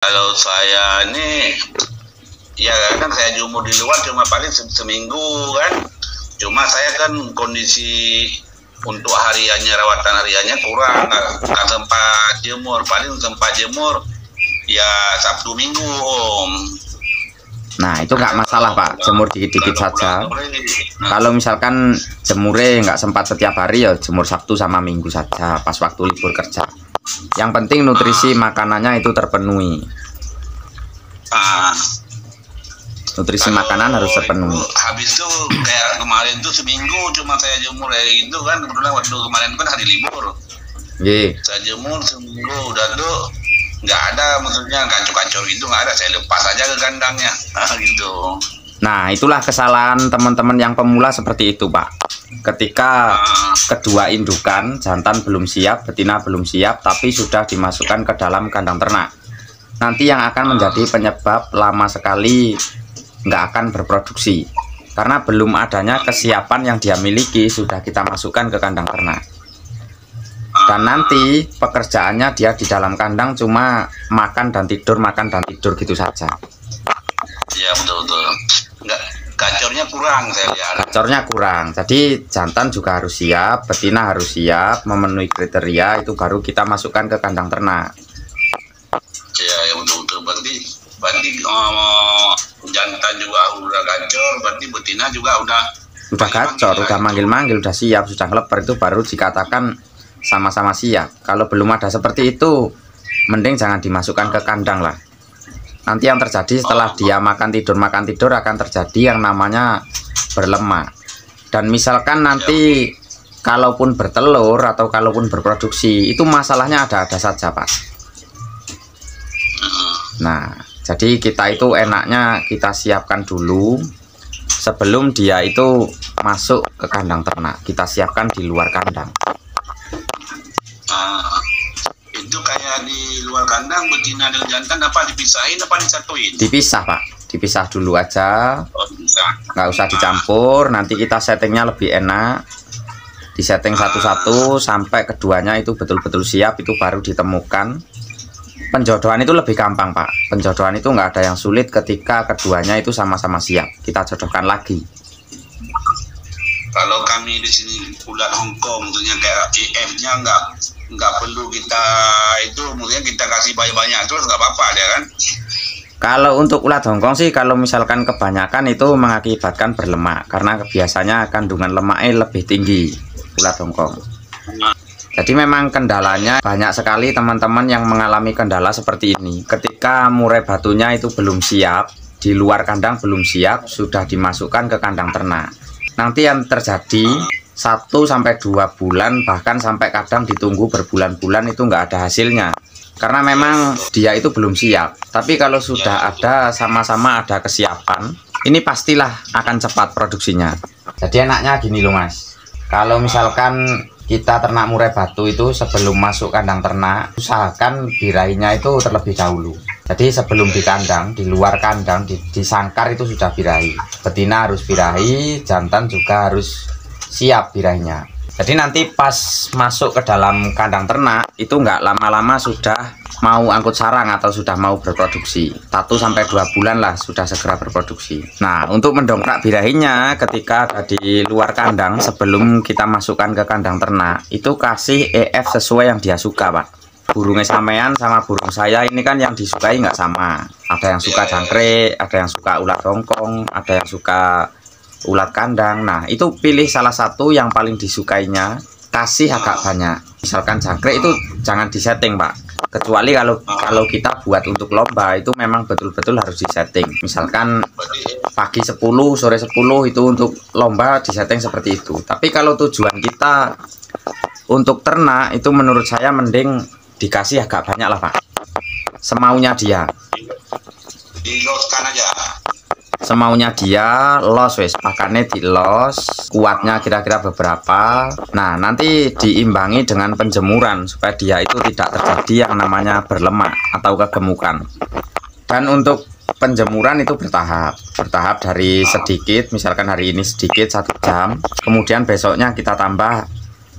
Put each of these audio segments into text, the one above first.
Kalau saya ini ya kan saya jumur di luar cuma paling seminggu kan. Cuma saya kan kondisi untuk hariannya, rawatan hariannya kurang, nggak sempat jemur, paling sempat jemur ya Sabtu Minggu Om. Nah itu nggak masalah Pak, jemur dikit-dikit saja. Kalau misalkan jemurnya nggak sempat setiap hari ya jemur Sabtu sama Minggu saja pas waktu libur kerja. Yang penting nutrisi makanannya itu terpenuhi. Nutrisi makanan harus terpenuhi. Habis itu kayak kemarin tuh seminggu cuma saya jemur kayak gitu kan, kebetulan waktu kemarin kan hari libur. Saya jemur seminggu udah tuh nggak ada, maksudnya kacau-kacau gitu nggak ada, saya lepas aja ke kandangnya gitu. Nah itulah kesalahan teman-teman yang pemula seperti itu Pak. Ketika kedua indukan jantan belum siap, betina belum siap, tapi sudah dimasukkan ke dalam kandang ternak, nanti yang akan menjadi penyebab lama sekali nggak akan berproduksi karena belum adanya kesiapan yang dia miliki sudah kita masukkan ke kandang ternak. Dan nanti pekerjaannya dia di dalam kandang cuma makan dan tidur gitu saja. Iya betul. Nggak, gacornya kurang saya lihat. Gacornya kurang. Jadi jantan juga harus siap, betina harus siap, memenuhi kriteria itu baru kita masukkan ke kandang ternak. Iya betul. Berarti jantan juga udah gacor, berarti betina juga udah gacor, udah manggil-manggil, udah siap, sudah ngeleper, itu baru dikatakan sama-sama siap. Kalau belum ada seperti itu, mending jangan dimasukkan ke kandang lah. Nanti yang terjadi setelah dia makan tidur akan terjadi yang namanya berlemak. Dan misalkan nanti kalaupun bertelur atau kalaupun berproduksi, itu masalahnya ada-ada saja Pak. Nah jadi kita itu enaknya kita siapkan dulu sebelum dia itu masuk ke kandang ternak, kita siapkan di luar kandang. Itu kayak di luar kandang betina dan jantan apa dipisahin apa disatuin? Dipisah Pak, dipisah dulu aja. Nggak usah dicampur, nanti kita settingnya lebih enak. Disetting satu-satu sampai keduanya itu betul-betul siap, itu baru ditemukan. Penjodohan itu lebih gampang Pak. Penjodohan itu nggak ada yang sulit ketika keduanya itu sama-sama siap. Kita jodohkan lagi. Kalau kami di sini ulat Hongkong, maksudnya kayak EF-nya nggak perlu kita itu, maksudnya kita kasih banyak-banyak terus nggak apa-apa ya kan? Kalau untuk ulat Hongkong sih, kalau misalkan kebanyakan itu mengakibatkan berlemak karena biasanya kandungan lemaknya lebih tinggi ulat Hongkong. Jadi memang kendalanya banyak sekali teman-teman yang mengalami kendala seperti ini. Ketika murai batunya itu belum siap, di luar kandang belum siap, sudah dimasukkan ke kandang ternak. Nanti yang terjadi 1-2 bulan, bahkan sampai kadang ditunggu berbulan-bulan itu nggak ada hasilnya. Karena memang dia itu belum siap. Tapi kalau sudah ada sama-sama ada kesiapan, ini pastilah akan cepat produksinya. Jadi enaknya gini loh Mas. Kalau misalkan kita ternak murai batu itu sebelum masuk kandang ternak, usahakan birahinya itu terlebih dahulu. Jadi sebelum di kandang, di luar kandang, di sangkar itu sudah birahi. Betina harus birahi, jantan juga harus siap birahinya. Jadi nanti pas masuk ke dalam kandang ternak, itu nggak lama-lama sudah mau angkut sarang atau sudah mau berproduksi. 1-2 bulan lah sudah segera berproduksi. Nah untuk mendongkrak birahinya ketika ada di luar kandang sebelum kita masukkan ke kandang ternak, itu kasih EF sesuai yang dia suka Pak. Burungnya sampean sama burung saya ini kan yang disukai nggak sama. Ada yang suka jangkrik, ada yang suka ulat Hongkong, ada yang suka ulat kandang. Nah itu pilih salah satu yang paling disukainya, kasih agak banyak. Misalkan jangkrik itu jangan disetting Pak, kecuali kalau kita buat untuk lomba itu memang betul-betul harus disetting. Misalkan pagi 10 sore 10 itu untuk lomba disetting seperti itu. Tapi kalau tujuan kita untuk ternak itu menurut saya mending dikasih agak banyak lah Pak, semaunya dia. Diloskan aja. Semaunya dia, los wes, pakannya di los, kuatnya kira-kira beberapa. Nah nanti diimbangi dengan penjemuran supaya dia itu tidak terjadi yang namanya berlemak atau kegemukan. Dan untuk penjemuran itu bertahap dari sedikit, misalkan hari ini sedikit 1 jam, kemudian besoknya kita tambah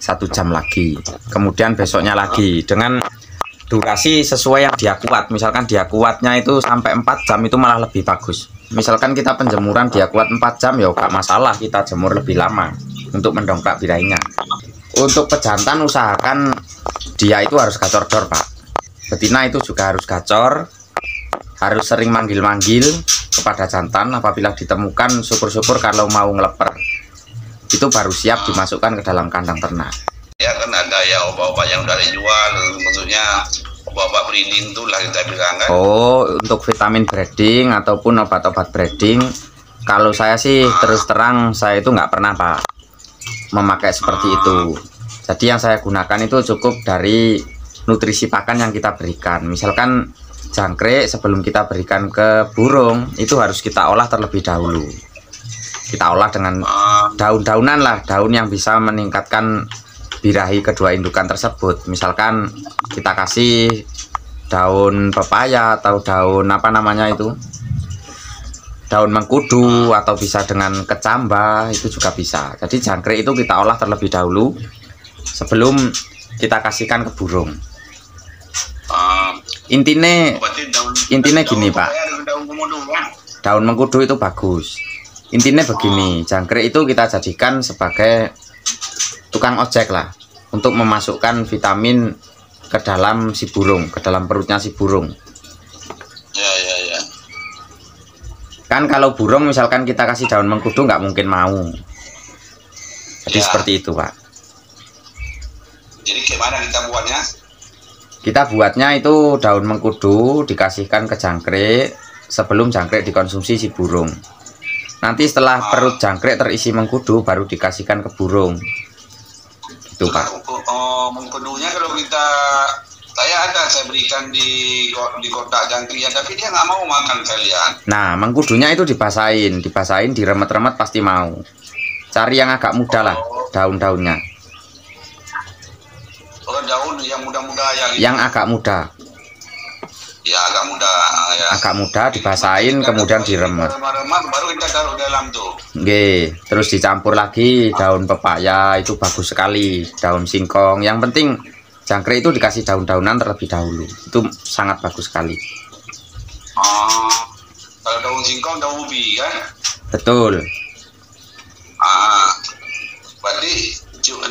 1 jam lagi, kemudian besoknya lagi, dengan durasi sesuai yang dia kuat. Misalkan dia kuatnya itu sampai 4 jam itu malah lebih bagus. Misalkan kita penjemuran dia kuat 4 jam ya gak masalah, kita jemur lebih lama untuk mendongkrak birahinya. Untuk pejantan usahakan dia itu harus gacor dor, Pak. Betina itu juga harus gacor, harus sering manggil-manggil kepada jantan. Apabila ditemukan, syukur-syukur kalau mau ngeleper itu baru siap dimasukkan ke dalam kandang ternak. Ya kan ada ya obat-obat yang udah dijual, maksudnya obat-obat breeding tuh lah kita bilang kan. Oh, untuk vitamin breeding ataupun obat-obat breeding, kalau saya sih terus terang saya itu nggak pernah, Pak, memakai seperti itu. Jadi yang saya gunakan itu cukup dari nutrisi pakan yang kita berikan. Misalkan jangkrik sebelum kita berikan ke burung itu harus kita olah terlebih dahulu. Kita olah dengan daun-daunan lah, daun yang bisa meningkatkan birahi kedua indukan tersebut. Misalkan kita kasih daun pepaya atau daun apa namanya itu, daun mengkudu, atau bisa dengan kecambah, itu juga bisa. Jadi jangkrik itu kita olah terlebih dahulu sebelum kita kasihkan ke burung. Intinya gini, Pak, daun mengkudu itu bagus. Intinya begini, jangkrik itu kita jadikan sebagai tukang ojek lah, untuk memasukkan vitamin ke dalam si burung, ke dalam perutnya si burung. Ya. Kan kalau burung misalkan kita kasih daun mengkudu nggak mungkin mau. Jadi seperti itu, Pak. Jadi gimana kita buatnya? Kita buatnya itu daun mengkudu dikasihkan ke jangkrik sebelum jangkrik dikonsumsi si burung. Nanti setelah perut jangkrik terisi mengkudu baru dikasihkan ke burung. Itu, Pak. Mengkudunya kalau saya berikan di kotak jangkrik, tapi dia nggak mau makan, saya lihat. Nah, mengkudunya itu dibasahin, diremet-remet pasti mau. Cari yang agak muda lah, daun-daunnya. Daun yang muda-muda yang agak muda. Ya, agak muda. Ya. Agak muda dibasahin, kemudian diremet. Baru kita taruh dalam tuh. Oke, terus dicampur lagi daun pepaya, itu bagus sekali. Daun singkong. Yang penting jangkrik itu dikasih daun-daunan terlebih dahulu. Itu sangat bagus sekali. Kalau daun singkong, daun ubi kan? Betul. Berarti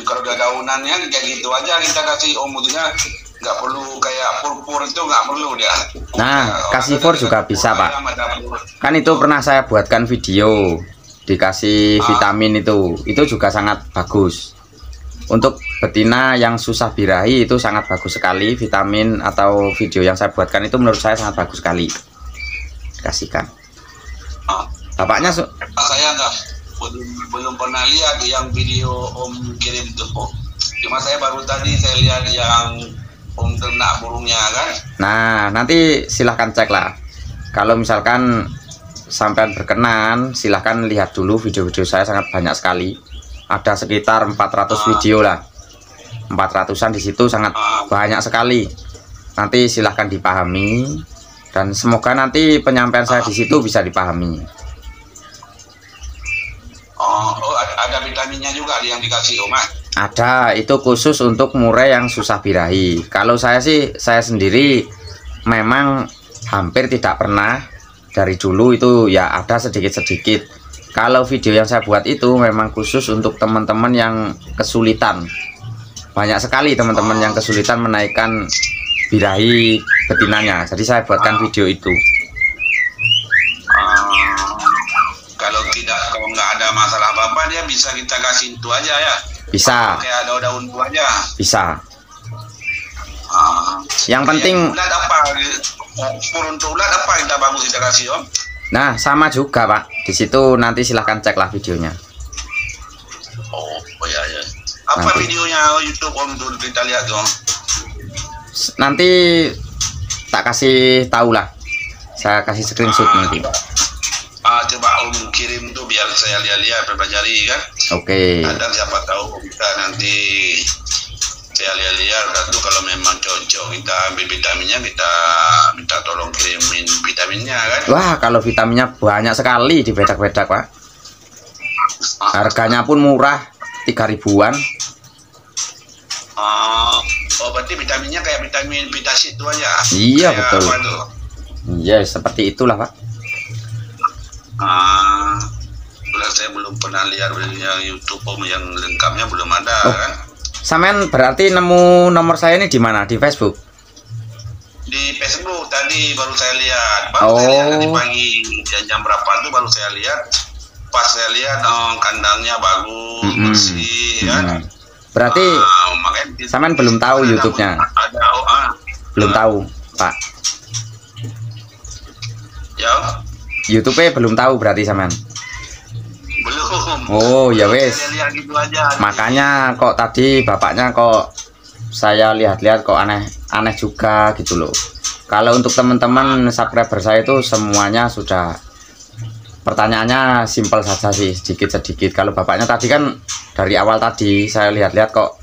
kalau udah daunannya kayak gitu aja kita kasih, maksudnya nggak perlu kayak pur-pur, itu nggak perlu dia. Nah, kasih pur juga bisa, Pak. Kan itu pernah saya buatkan video dikasih vitamin, itu juga sangat bagus. Untuk betina yang susah birahi itu sangat bagus sekali. Vitamin atau video yang saya buatkan itu menurut saya sangat bagus sekali. Kasihkan. Bapaknya saya belum pernah lihat yang video Om kirim tuh. Cuma saya baru tadi saya lihat yang Om ternak burungnya kan. Nah, nanti silahkan cek lah. Kalau misalkan sampai berkenan, silahkan lihat dulu video-video saya, sangat banyak sekali. Ada sekitar 400 video lah. 400-an di situ, sangat banyak sekali. Nanti silahkan dipahami, dan semoga nanti penyampaian saya di situ bisa dipahami. Ada vitaminnya juga yang dikasih, Om? Ada, itu khusus untuk murai yang susah birahi. Kalau saya sendiri memang hampir tidak pernah, dari dulu itu ya ada sedikit-sedikit. Kalau video yang saya buat itu memang khusus untuk teman-teman yang kesulitan. Banyak sekali teman-teman yang kesulitan menaikkan birahi betinanya. Jadi saya buatkan video itu. Kalau nggak ada masalah apa-apa, dia bisa kita kasih itu aja ya. Bisa. Kayak daun itu aja. Bisa. Yang penting. Ulat apa? Untuk ulat apa kita bagus kita kasih, Om? Nah, sama juga, Pak. Di situ nanti silahkan ceklah videonya. Oh ya. Apa nanti videonya YouTube, Om, tuh kita lihat, Om? Nanti tak kasih tahu lah. Saya kasih screenshot nanti. Coba Om kirim tuh biar saya lihat-lihat, pelajari kan. Oke. Ada siapa tahu kita nanti saya lihat-lihat tuh, kalau memang cocok kita ambil vitaminnya, kita minta tolong kirimin vitaminnya kan. Wah, kalau vitaminnya banyak sekali di bedak-bedak, Pak. Harganya pun murah, 3 ribuan. Oh, berarti vitaminnya kayak vitamin Vitasit itu aja. Iya, Kayak betul. apa tuh? Iya, seperti itulah, Pak. Saya belum pernah lihat yang YouTube yang lengkapnya belum ada kan. Sampean berarti nemu nomor saya ini di mana? Di Facebook? Di Facebook tadi baru saya lihat. Saya lihat tadi pagi jam berapa tuh baru saya lihat. Pas saya lihat kandangnya bagus, bersih kan. Berarti sampean belum tahu YouTube-nya? Belum tahu, Pak. Ya. YouTube-nya belum tahu berarti sampean? Belum. Oh, ya wes. Gitu aja. Makanya kok tadi bapaknya kok saya lihat-lihat kok aneh juga gitu loh. Kalau untuk teman-teman subscriber saya itu semuanya sudah pertanyaannya simpel saja sih, sedikit-sedikit. Kalau bapaknya tadi kan dari awal tadi saya lihat-lihat kok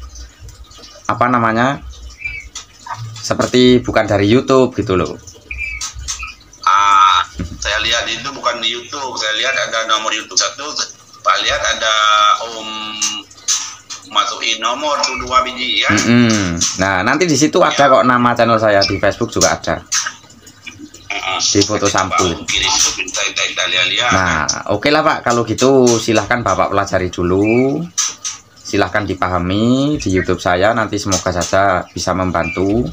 apa namanya seperti bukan dari YouTube gitu loh. Saya lihat itu bukan di YouTube, saya lihat ada nomor YouTube satu, Pak lihat ada Om masukin nomor tuh 2 biji ya. Nah nanti di situ ada kok nama channel saya, di Facebook juga ada. Di foto sampul. Nah oke lah Pak, kalau gitu silahkan Bapak pelajari dulu, silahkan dipahami di YouTube saya, nanti semoga saja bisa membantu.